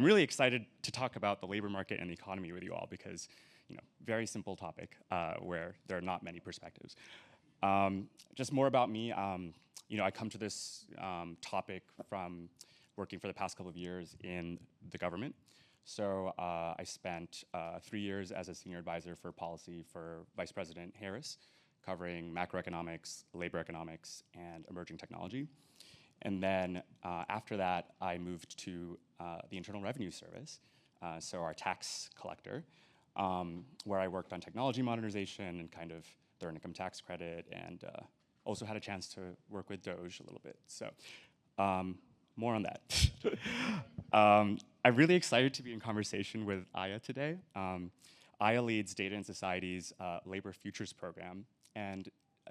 really excited to talk about the labor market and the economy with you all because, very simple topic where there are not many perspectives. Just more about me. I come to this topic from working for the past couple of years in the government. So I spent 3 years as a senior advisor for policy for Vice President Harris, covering macroeconomics, labor economics, and emerging technology. And then after that, I moved to the Internal Revenue Service, so our tax collector, where I worked on technology modernization and kind of the earned income tax credit, and also had a chance to work with Doge a little bit. So more on that. I'm really excited to be in conversation with Aiha today. Aiha leads Data and Society's Labor Futures program, and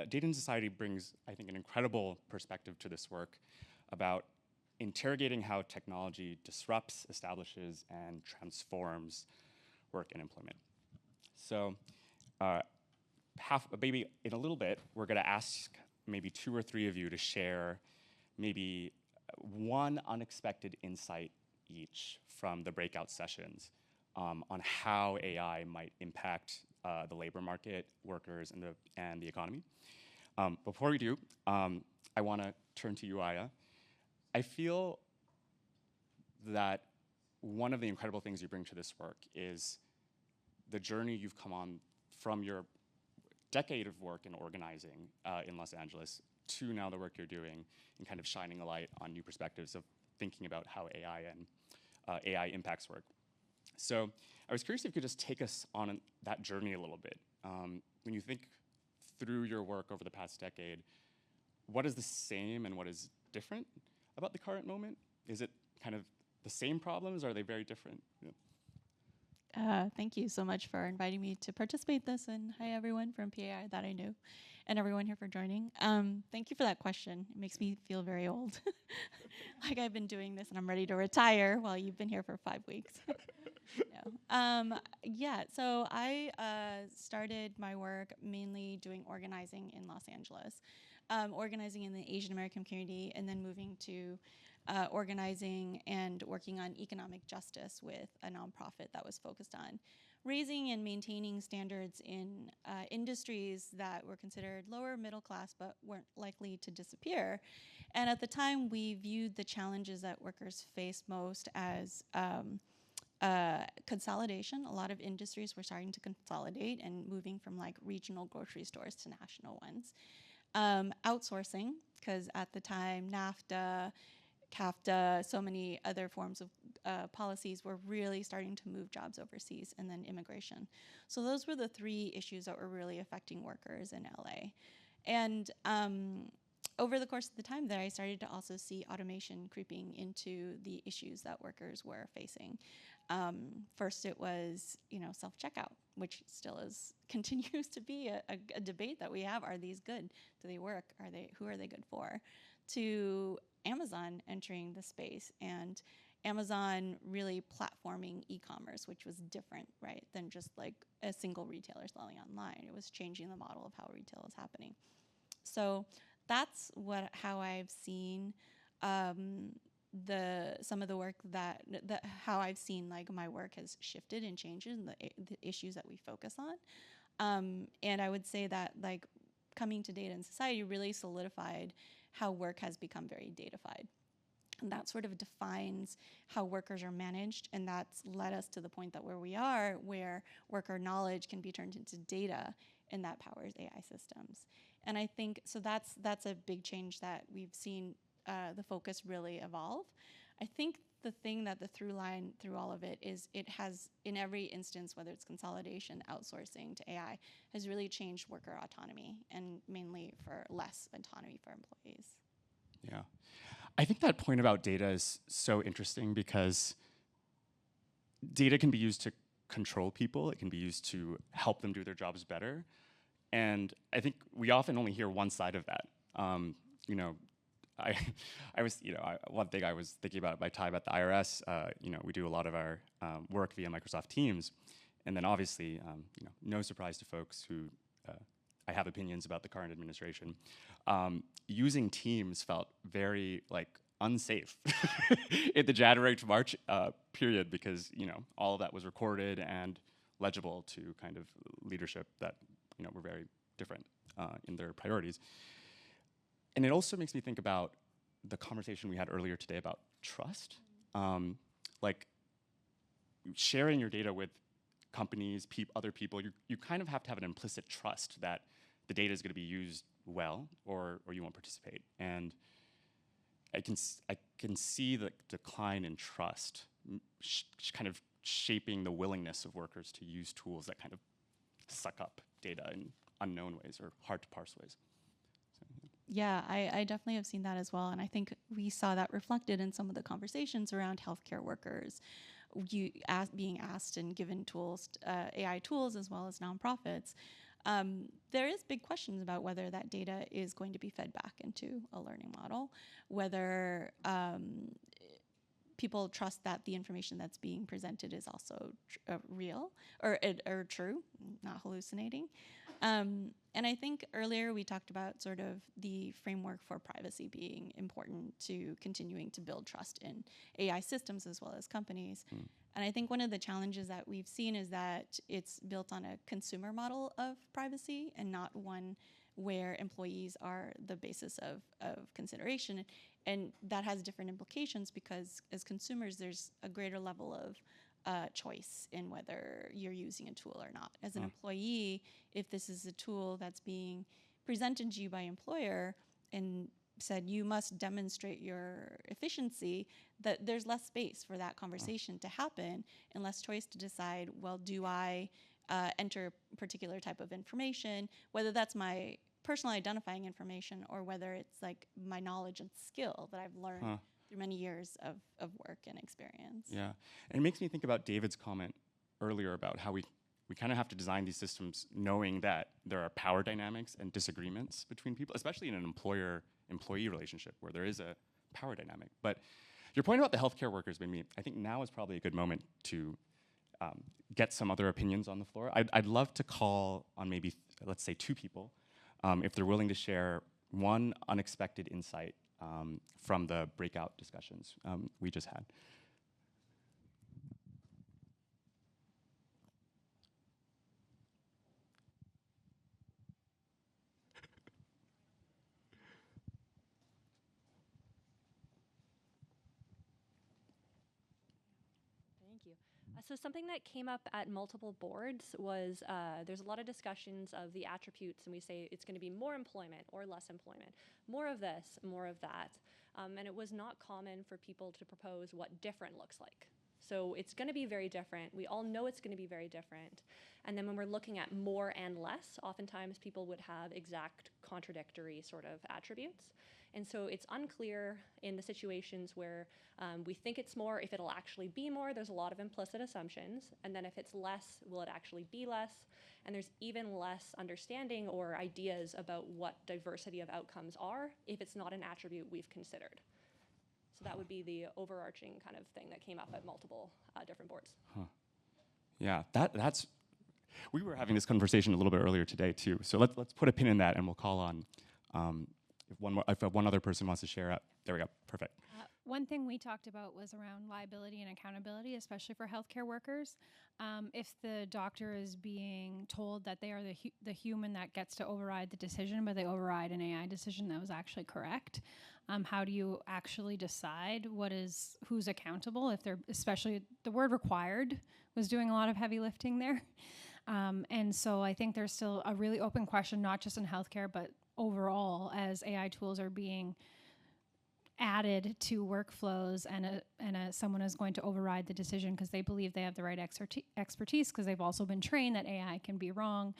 Data and Society brings, I think, an incredible perspective to this work about interrogating how technology disrupts, establishes, and transforms work and employment. So maybe in a little bit, we're gonna ask maybe 2 or 3 of you to share maybe one unexpected insight each from the breakout sessions on how AI might impact the labor market, workers, and the economy. Before we do, I want to turn to you, Aiha. I feel that one of the incredible things you bring to this work is the journey you've come on from your decade of work in organizing in Los Angeles to now the work you're doing and kind of shining a light on new perspectives of thinking about how AI impacts work. So I was curious if you could just take us on that journey a little bit. When you think through your work over the past decade, what is the same and what is different about the current moment? Is it kind of the same problems? Or are they very different? Yeah. Thank you so much for inviting me to participate in this, and hi everyone from PAI that I knew, and everyone here for joining. Thank you for that question. It makes me feel very old. Like I've been doing this and I'm ready to retire while you've been here for 5 weeks. So I started my work mainly doing organizing in Los Angeles, organizing in the Asian American community, and then moving to organizing and working on economic justice with a nonprofit that was focused on raising and maintaining standards in industries that were considered lower middle class but weren't likely to disappear. And at the time, we viewed the challenges that workers faced most as consolidation. A lot of industries were starting to consolidate and moving from like regional grocery stores to national ones. Outsourcing, because at the time, NAFTA, CAFTA, so many other forms of policies were really starting to move jobs overseas, and then immigration. So those were the 3 issues that were really affecting workers in LA. And over the course of the time there, I started to also see automation creeping into the issues that workers were facing. First, it was self-checkout, which still continues to be a debate that we have. Are these good? Do they work? Who are they good for? To Amazon entering the space and Amazon really platforming e-commerce, which was different, right, than just like a single retailer selling online. It was changing the model of how retail is happening. So that's how I've seen some of the work how I've seen like my work has shifted and changed in the issues that we focus on. And I would say that like coming to Data and Society really solidified how work has become very datafied. And that sort of defines how workers are managed, and that's led us to the point that where we are, where worker knowledge can be turned into data, and that powers AI systems. And I think, so that's a big change that we've seen the focus really evolve. I think the thing that the through line through all of it is it has, in every instance, whether it's consolidation, outsourcing to AI, has really changed worker autonomy, and mainly for less autonomy for employees. Yeah. I think that point about data is so interesting because data can be used to control people. It can be used to help them do their jobs better. And I think we often only hear one side of that. One thing I was thinking about my time at the IRS, we do a lot of our work via Microsoft Teams. And then obviously, no surprise to folks who I have opinions about the current administration. Using Teams felt very like unsafe in the January to March period, because all of that was recorded and legible to kind of leadership that were very different in their priorities. And it also makes me think about the conversation we had earlier today about trust. Like sharing your data with companies, other people, you kind of have to have an implicit trust that the data is going to be used well, or you won't participate. And I can see the decline in trust kind of shaping the willingness of workers to use tools that kind of suck up data in unknown ways or hard to parse ways. Yeah, I definitely have seen that as well. And I think we saw that reflected in some of the conversations around healthcare workers being asked and given tools, AI tools, as well as nonprofits. There is big questions about whether that data is going to be fed back into a learning model, whether people trust that the information that's being presented is also real or true, not hallucinating. And I think earlier we talked about sort of the framework for privacy being important to continuing to build trust in AI systems as well as companies. And I think one of the challenges that we've seen is that it's built on a consumer model of privacy and not one where employees are the basis of consideration. And that has different implications because as consumers, there's a greater level of choice in whether you're using a tool or not. As an employee, if this is a tool that's being presented to you by employer and said you must demonstrate your efficiency, that there's less space for that conversation to happen and less choice to decide, well, do I enter a particular type of information, whether that's my personal identifying information or whether it's like my knowledge and skill that I've learned through many years of work and experience. Yeah, and it makes me think about David's comment earlier about how we kind of have to design these systems knowing that there are power dynamics and disagreements between people, especially in an employer-employee relationship where there is a power dynamic. But your point about the healthcare workers made me, I think now is probably a good moment to get some other opinions on the floor. I'd love to call on maybe, let's say, 2 people, if they're willing to share one unexpected insight from the breakout discussions we just had. Thank you. So something that came up at multiple boards was there's a lot of discussions of the attributes, and we say it's going to be more employment or less employment, more of this, more of that. And it was not common for people to propose what different looks like. So it's going to be very different. We all know it's going to be very different. And then when we're looking at more and less, oftentimes people would have exact contradictory sort of attributes. And so it's unclear in the situations where we think it's more, if it'll actually be more. There's a lot of implicit assumptions. And then if it's less, will it actually be less? And there's even less understanding or ideas about what diversity of outcomes are if it's not an attribute we've considered. So that would be the overarching kind of thing that came up at multiple different boards. Yeah, that's. We were having this conversation a little bit earlier today too. So let's put a pin in that, and we'll call on if one other person wants to share. There we go. Perfect. One thing we talked about was around liability and accountability, especially for healthcare workers. If the doctor is being told that they are the human that gets to override the decision, but they override an AI decision that was actually correct, how do you actually decide who's accountable? If they're, especially the word required was doing a lot of heavy lifting there. And so I think there's still a really open question, not just in healthcare, but overall as AI tools are being added to workflows and someone is going to override the decision because they believe they have the right expertise because they've also been trained that AI can be wrong.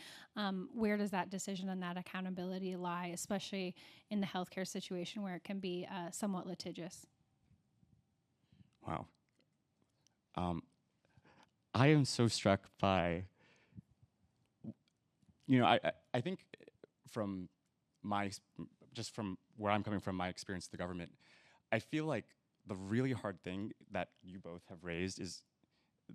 Where does that decision and that accountability lie, especially in the healthcare situation where it can be somewhat litigious? Wow. I am so struck by, I think from from where I'm coming from, my experience with the government, I feel like the really hard thing that you both have raised is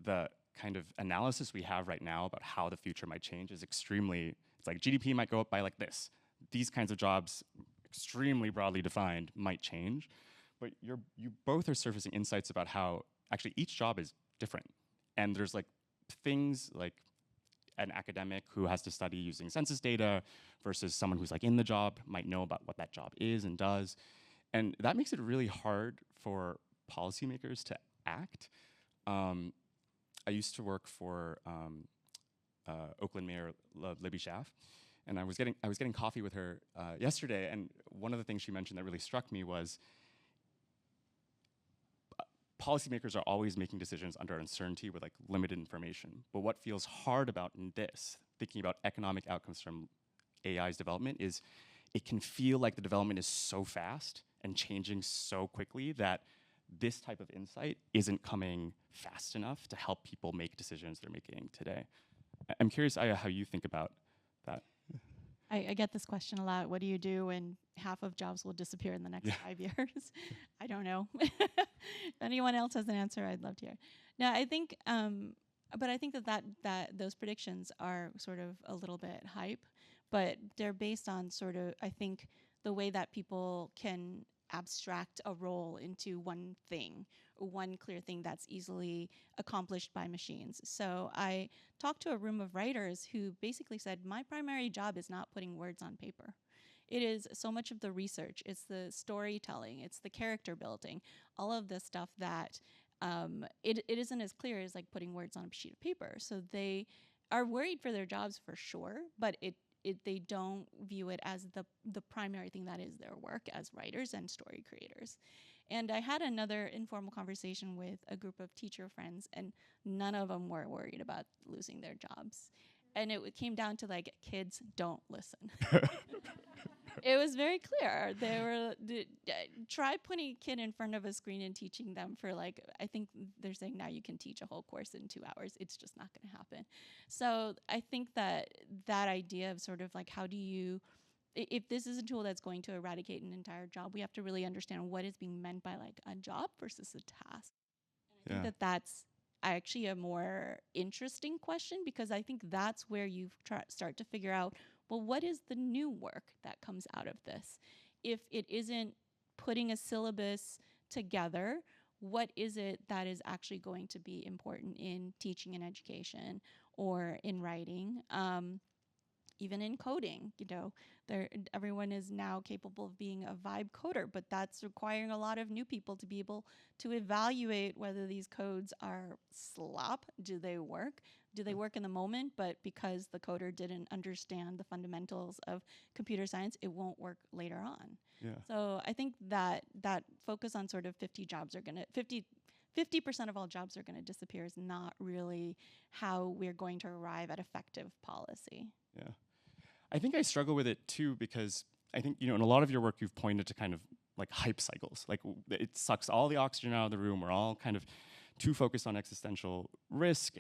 the kind of analysis we have right now about how the future might change is extremely, it's like GDP might go up by like this. These kinds of jobs, extremely broadly defined, might change. but you both are surfacing insights about how actually each job is different. And there's like things like an academic who has to study using census data versus someone who's like in the job might know about what that job is and does. And that makes it really hard for policymakers to act. I used to work for Oakland Mayor Libby Schaaf, and I was getting coffee with her yesterday, and one of the things she mentioned that really struck me was policymakers are always making decisions under uncertainty with like limited information. But what feels hard about in this, thinking about economic outcomes from AI's development, is it can feel like the development is so fast and changing so quickly that this type of insight isn't coming fast enough to help people make decisions they're making today. I'm curious, Aiha, how you think about that. I get this question a lot. What do you do when half of jobs will disappear in the next 5 years? I don't know. If anyone else has an answer, I'd love to hear. No, I think, but I think that those predictions are sort of a little bit hype, but they're based on sort of, I think, the way that people can abstract a role into one thing, one clear thing that's easily accomplished by machines. So I talked to a room of writers who basically said, my primary job is not putting words on paper. It is so much of the research, it's the storytelling, it's the character building, all of this stuff that it isn't as clear as like putting words on a sheet of paper. So they are worried for their jobs for sure, but they don't view it as the primary thing that is their work as writers and story creators. And I had another informal conversation with a group of teacher friends, and none of them were worried about losing their jobs. And it came down to like, kids don't listen. It was very clear. They were try putting a kid in front of a screen and teaching them for like, I think they're saying now you can teach a whole course in 2 hours. It's just not going to happen. So I think that idea of sort of like, how do you, if this is a tool that's going to eradicate an entire job, we have to really understand what is being meant by like a job versus a task. And I think that's actually a more interesting question, because I think that's where you start to figure out, well, what is the new work that comes out of this? If it isn't putting a syllabus together, what is it that is actually going to be important in teaching and education or in writing? Even in coding, you know, everyone is now capable of being a vibe coder, but that's requiring a lot of new people to be able to evaluate whether these codes are slop. Do they work? Do they work in the moment? But because the coder didn't understand the fundamentals of computer science, it won't work later on. Yeah. So I think that focus on sort of 50% of all jobs are going to disappear is not really how we're going to arrive at effective policy. Yeah. I think I struggle with it too, because I think, you know, in a lot of your work, you've pointed to kind of like hype cycles. Like it sucks all the oxygen out of the room. We're all kind of too focused on existential risk,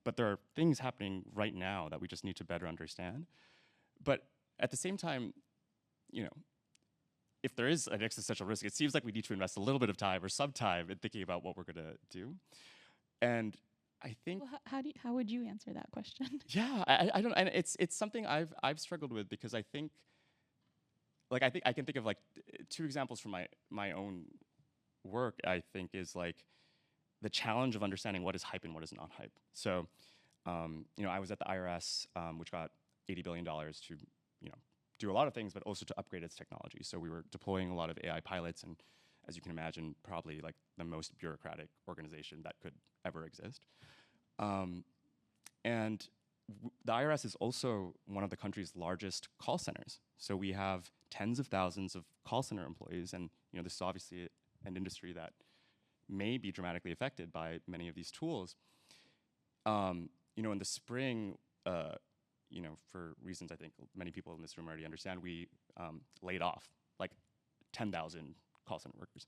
but there are things happening right now that we just need to better understand. But at the same time, you know, if there is an existential risk, it seems like we need to invest a little bit of time or some time in thinking about what we're going to do. And I think, well, how would you answer that question? Yeah, I don't, and it's something I've struggled with, because I think I can think of like 2 examples from my own work. I think is like the challenge of understanding what is hype and what is not hype. So, you know, I was at the IRS, which got $80 billion to, you know, do a lot of things, but also to upgrade its technology. So we were deploying a lot of AI pilots, and as you can imagine, probably like the most bureaucratic organization that could ever exist. And the IRS is also one of the country's largest call centers. So we have tens of thousands of call center employees, and you know, this is obviously an industry that may be dramatically affected by many of these tools. You know, in the spring, you know, for reasons I think many people in this room already understand, we laid off like 10,000 call center workers.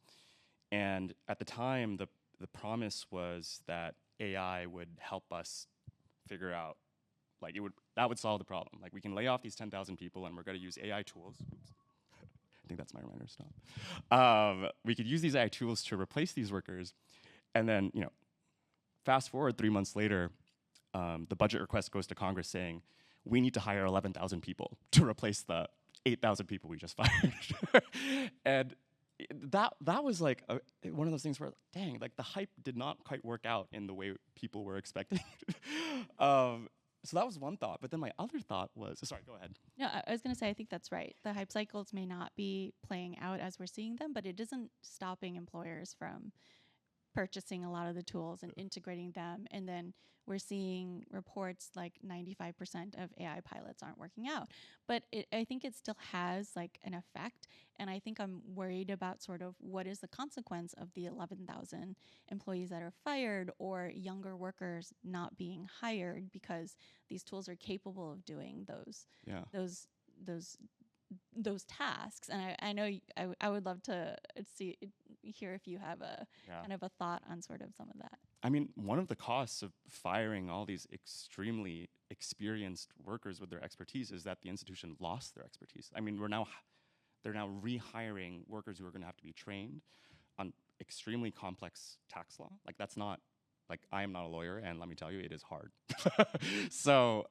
And at the time, the promise was that AI would help us figure out, like that would solve the problem. Like we can lay off these 10,000 people, and we're going to use AI tools. Oops. I think that's my reminder to stop. We could use these AI tools to replace these workers. And then, you know, fast forward 3 months later, the budget request goes to Congress saying, we need to hire 11,000 people to replace the 8,000 people we just fired. And that was like one of those things where, dang, like the hype did not quite work out in the way people were expecting. So that was one thought. But then my other thought was, sorry, go ahead. No, I was going to say, I think that's right. The hype cycles may not be playing out as we're seeing them, but it isn't stopping employers from purchasing a lot of the tools and integrating them. And then we're seeing reports like 95% of AI pilots aren't working out. But I think it still has like an effect. And I think I'm worried about sort of what is the consequence of the 11,000 employees that are fired or younger workers not being hired because these tools are capable of doing those tasks. And I know I would love to hear if you have a kind of a thought on sort of some of that. I mean, one of the costs of firing all these extremely experienced workers with their expertise is that the institution lost their expertise. I mean, they're now rehiring workers who are going to have to be trained on extremely complex tax law. Like that's not, like I am not a lawyer, and let me tell you, it is hard. So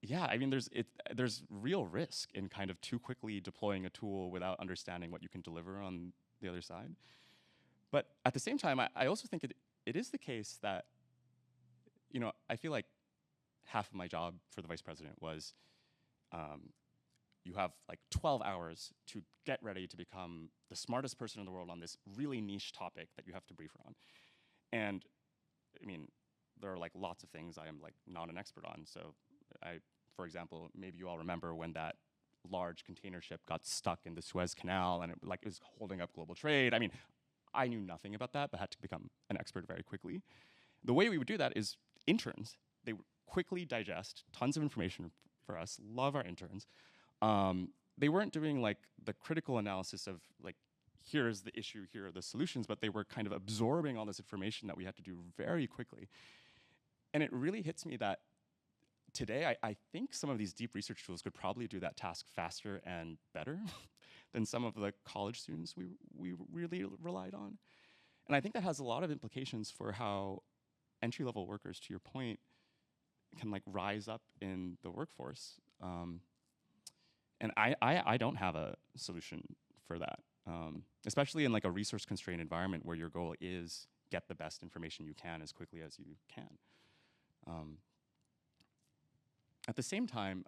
yeah, I mean, there's real risk in kind of too quickly deploying a tool without understanding what you can deliver on the other side. But at the same time, I also think it is the case that, you know, I feel like half of my job for the vice president was you have like 12 hours to get ready to become the smartest person in the world on this really niche topic that you have to brief on. And I mean, there are like lots of things I am like not an expert on. So for example, maybe you all remember when that large container ship got stuck in the Suez Canal and it was holding up global trade. I mean, I knew nothing about that, but had to become an expert very quickly. The way we would do that is interns. They would quickly digest tons of information for us. Love our interns. They weren't doing like the critical analysis of like, here is the issue, here are the solutions, but they were kind of absorbing all this information that we had to do very quickly. And it really hits me that today, I think some of these deep research tools could probably do that task faster and better than some of the college students we really relied on. And I think that has a lot of implications for how entry-level workers, to your point, can like rise up in the workforce. And I don't have a solution for that, especially in like a resource-constrained environment where your goal is get the best information you can as quickly as you can. At the same time,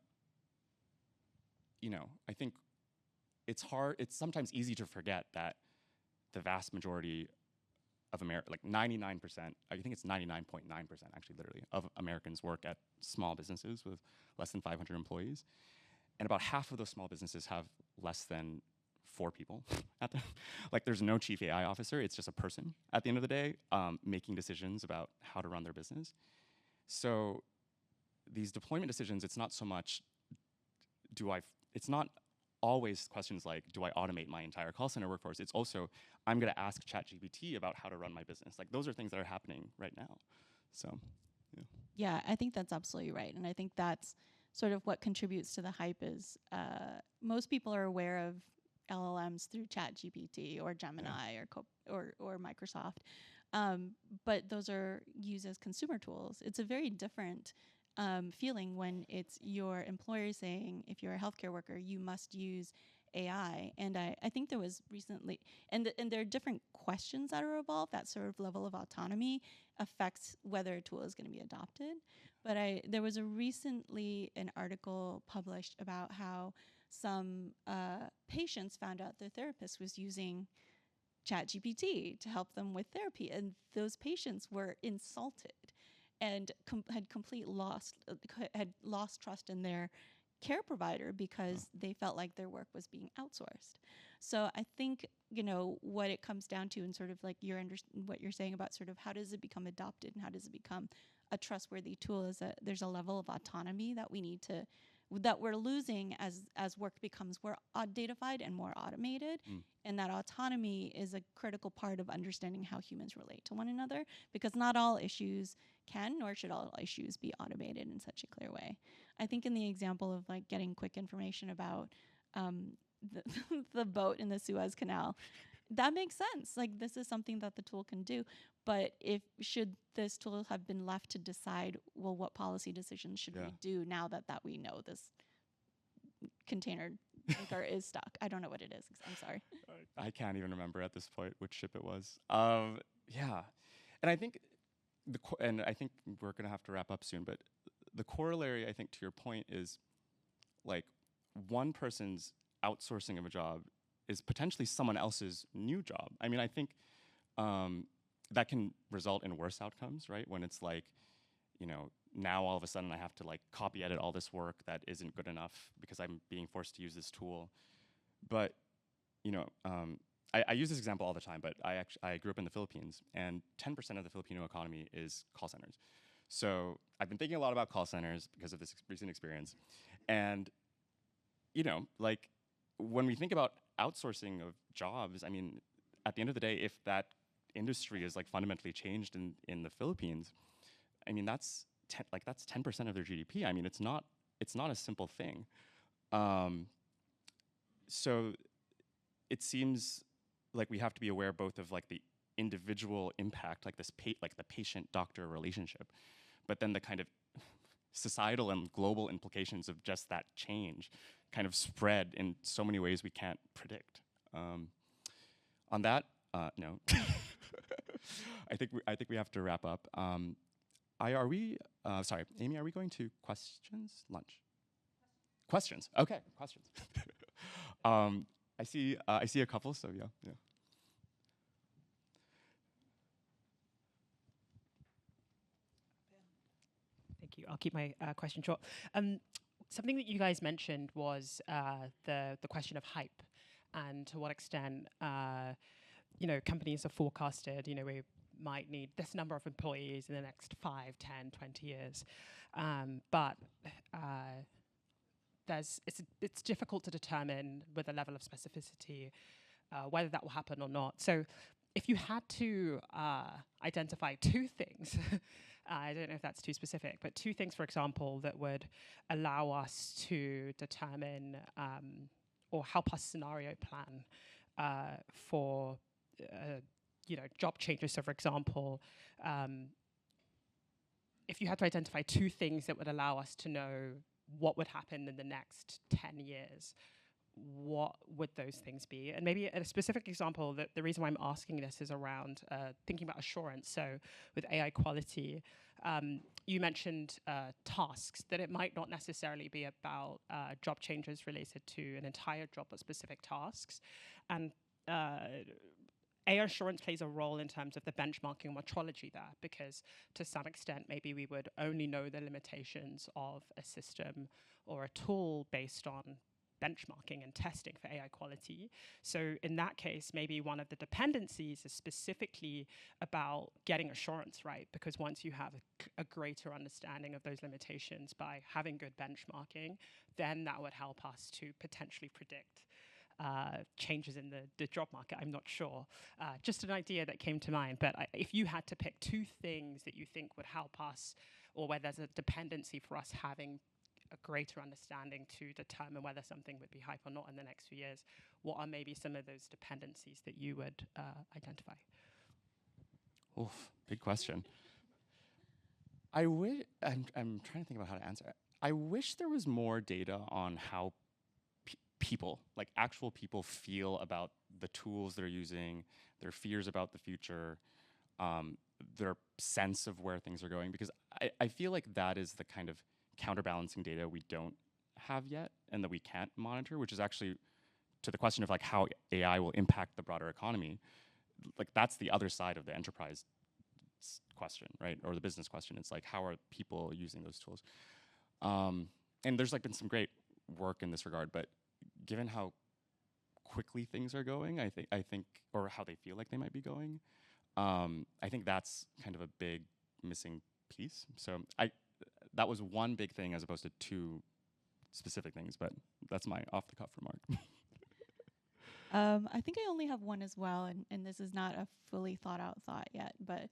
you know, I think it's sometimes easy to forget that the vast majority of like 99%, I think it's 99.9% actually, literally, of Americans work at small businesses with less than 500 employees. And about half of those small businesses have less than 4 people at them. Like there's no chief AI officer, it's just a person at the end of the day making decisions about how to run their business. So these deployment decisions, it's not so much it's not always questions like, do I automate my entire call center workforce? It's also, I'm gonna ask ChatGPT about how to run my business. Like those are things that are happening right now. So, yeah. Yeah, I think that's absolutely right. And I think that's sort of what contributes to the hype is most people are aware of LLMs through ChatGPT or Gemini or Microsoft. But those are used as consumer tools. It's a very different feeling when it's your employer saying, if you're a healthcare worker, you must use AI. And I think there was recently, and there are different questions that are involved. That sort of level of autonomy affects whether a tool is going to be adopted. But there was recently an article published about how some patients found out their therapist was using ChatGPT to help them with therapy, and those patients were insulted and had lost trust in their care provider because they felt like their work was being outsourced. So I think, you know, what it comes down to, and sort of like what you're saying about sort of how does it become adopted and how does it become a trustworthy tool, is that there's a level of autonomy that we're losing as work becomes more datafied and more automated. And that autonomy is a critical part of understanding how humans relate to one another, because not all issues can nor should all issues be automated in such a clear way. I think in the example of like getting quick information about the boat in the Suez Canal, that makes sense. Like this is something that the tool can do. But should this tool have been left to decide, well, what policy decisions should we do now that we know this container anchor is stuck. I don't know what it is. I'm sorry. I can't even remember at this point which ship it was. Yeah, and I think and I think we're gonna have to wrap up soon. But the corollary, I think, to your point is like one person's outsourcing of a job is potentially someone else's new job. I mean, I think that can result in worse outcomes, right? When it's like, you know, now all of a sudden I have to like copy edit all this work that isn't good enough because I'm being forced to use this tool. But, you know, I use this example all the time, but I grew up in the Philippines, and 10% of the Filipino economy is call centers. So I've been thinking a lot about call centers because of this recent experience. And, you know, like when we think about outsourcing of jobs, I mean, at the end of the day, if that industry is like fundamentally changed in the Philippines, I mean, that's 10% of their GDP. I mean, it's not a simple thing. So it seems like we have to be aware both of like the individual impact, like like the patient-doctor relationship, but then the kind of societal and global implications of just that change kind of spread in so many ways we can't predict. On that note, I think we have to wrap up. Sorry, Amy, are we going to questions? Lunch? Questions. Okay, questions. I see a couple, so yeah. Thank you. I'll keep my question short. Something that you guys mentioned was the question of hype, and to what extent you know, companies have forecasted, you know, we might need this number of employees in the next 5, 10, 20 years. But it's difficult to determine with a level of specificity whether that will happen or not. So if you had to identify two things, I don't know if that's too specific, but two things, for example, that would allow us to determine or help us scenario plan for you know, job changes. So for example, if you had to identify two things that would allow us to know what would happen in the next 10 years, what would those things be? And maybe a specific example, that the reason why I'm asking this is around thinking about assurance. So with AI quality, you mentioned tasks, that it might not necessarily be about job changes related to an entire job, but specific tasks. And AI assurance plays a role in terms of the benchmarking and metrology there, because to some extent, maybe we would only know the limitations of a system or a tool based on benchmarking and testing for AI quality. So in that case, maybe one of the dependencies is specifically about getting assurance right, because once you have a greater understanding of those limitations by having good benchmarking, then that would help us to potentially predict changes in the job market. I'm not sure. Just an idea that came to mind. But if you had to pick two things that you think would help us, or where there's a dependency for us having a greater understanding to determine whether something would be hype or not in the next few years, what are maybe some of those dependencies that you would identify? Oof, big question. I'm trying to think about how to answer it. I wish there was more data on how people, like actual people, feel about the tools they're using, their fears about the future, their sense of where things are going, because I feel like that is the kind of counterbalancing data we don't have yet and that we can't monitor, which is actually to the question of like how AI will impact the broader economy. Like that's the other side of the enterprise question, right? Or the business question. It's like, how are people using those tools? And there's like been some great work in this regard, but given how quickly things are going, I think, or how they feel like they might be going, I think that's kind of a big missing piece. So that was one big thing as opposed to two specific things, but that's my off-the-cuff remark. I think I only have one as well, and this is not a fully thought out thought yet, but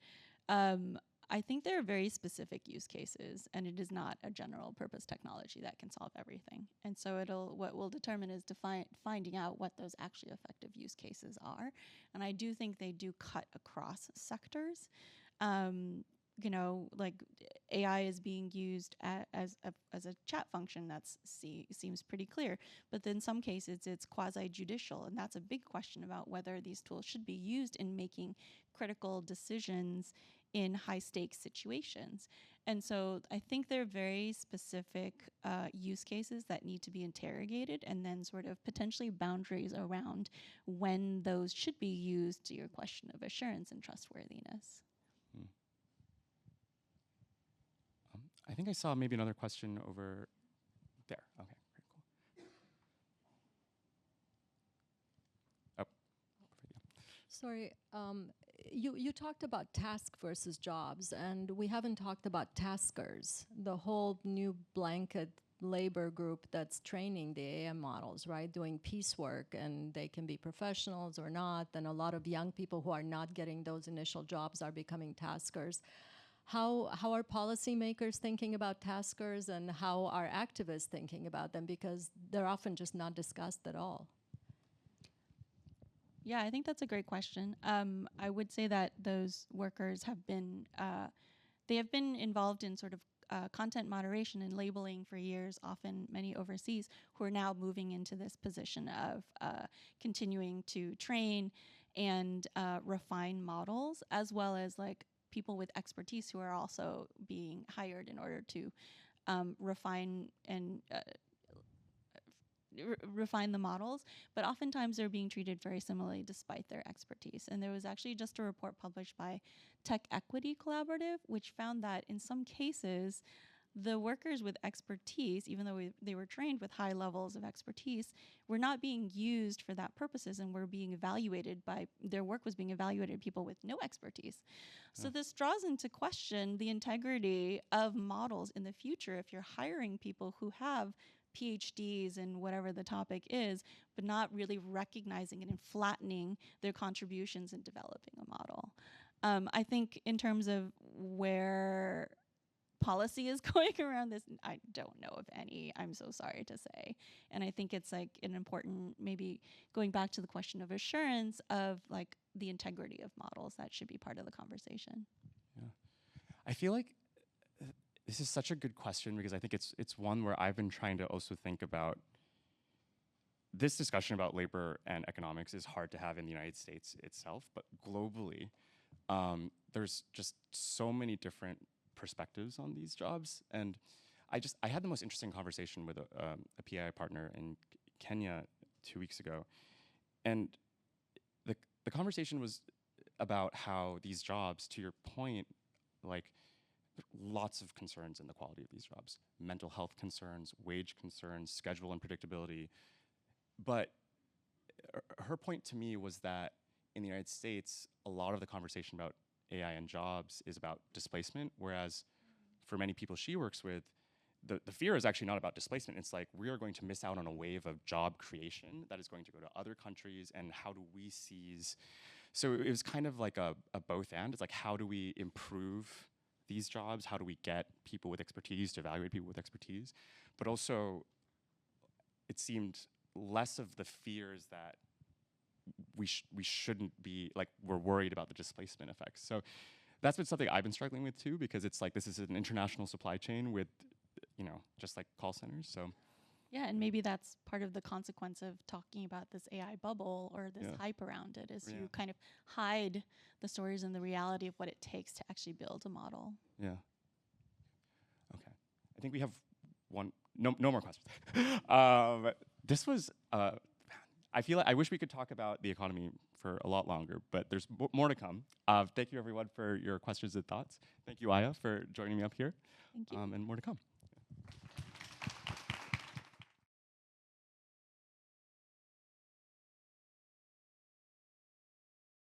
I think there are very specific use cases, and it is not a general purpose technology that can solve everything. And so what we'll determine is finding out what those actually effective use cases are. And I do think they do cut across sectors. like AI is being used as a chat function. Seems pretty clear. But in some cases, it's quasi-judicial, and that's a big question about whether these tools should be used in making critical decisions in high-stakes situations. And so I think there are very specific use cases that need to be interrogated, and then sort of potentially boundaries around when those should be used, to your question of assurance and trustworthiness. I think I saw maybe another question over there. Okay, very cool. Oh, perfect, yeah. Sorry, you talked about task versus jobs, and we haven't talked about taskers, the whole new blanket labor group that's training the AI models, right? Doing piecework, and they can be professionals or not. And a lot of young people who are not getting those initial jobs are becoming taskers. How are policymakers thinking about taskers, and how are activists thinking about them? Because they're often just not discussed at all. Yeah, I think that's a great question. I would say that those workers have been they have been involved in sort of content moderation and labeling for years, often many overseas, who are now moving into this position of continuing to train and refine models, as well as like people with expertise who are also being hired in order to refine and refine the models, but oftentimes they're being treated very similarly despite their expertise. And there was actually just a report published by Tech Equity Collaborative, which found that in some cases, the workers with expertise, even though they were trained with high levels of expertise, were not being used for that purposes, and were being evaluated by, their work was being evaluated by people with no expertise. So this draws into question the integrity of models in the future if you're hiring people who have PhDs in whatever the topic is, but not really recognizing it and flattening their contributions in developing a model. I think in terms of where policy is going around this, I don't know of any, I'm so sorry to say. And I think it's like an important, maybe going back to the question of assurance of like the integrity of models, that should be part of the conversation. Yeah. I feel like this is such a good question, because I think it's one where I've been trying to also think about. This discussion about labor and economics is hard to have in the United States itself, but globally, there's just so many different perspectives on these jobs. And I had the most interesting conversation with a PI partner in Kenya 2 weeks ago. And the conversation was about how these jobs, to your point, like lots of concerns in the quality of these jobs, mental health concerns, wage concerns, schedule unpredictability. But her point to me was that in the United States, a lot of the conversation about AI and jobs is about displacement, whereas for many people she works with, the fear is actually not about displacement. It's like, we are going to miss out on a wave of job creation that is going to go to other countries, and how do we seize? So it was kind of like a both and. It's like, how do we improve these jobs? How do we get people with expertise to evaluate people with expertise? But also, it seemed less of the fears that we shouldn't be, like, we're worried about the displacement effects. So that's been something I've been struggling with too, because it's like, this is an international supply chain with, just like call centers, so. Yeah, and maybe that's part of the consequence of talking about this AI bubble or this hype around it, is you kind of hide the stories and the reality of what it takes to actually build a model. Yeah. Okay. I think we have no more questions. This was, I feel like I wish we could talk about the economy for a lot longer, but there's more to come. Thank you everyone for your questions and thoughts. Thank you, Aiha, for joining me up here. Thank you. And more to come.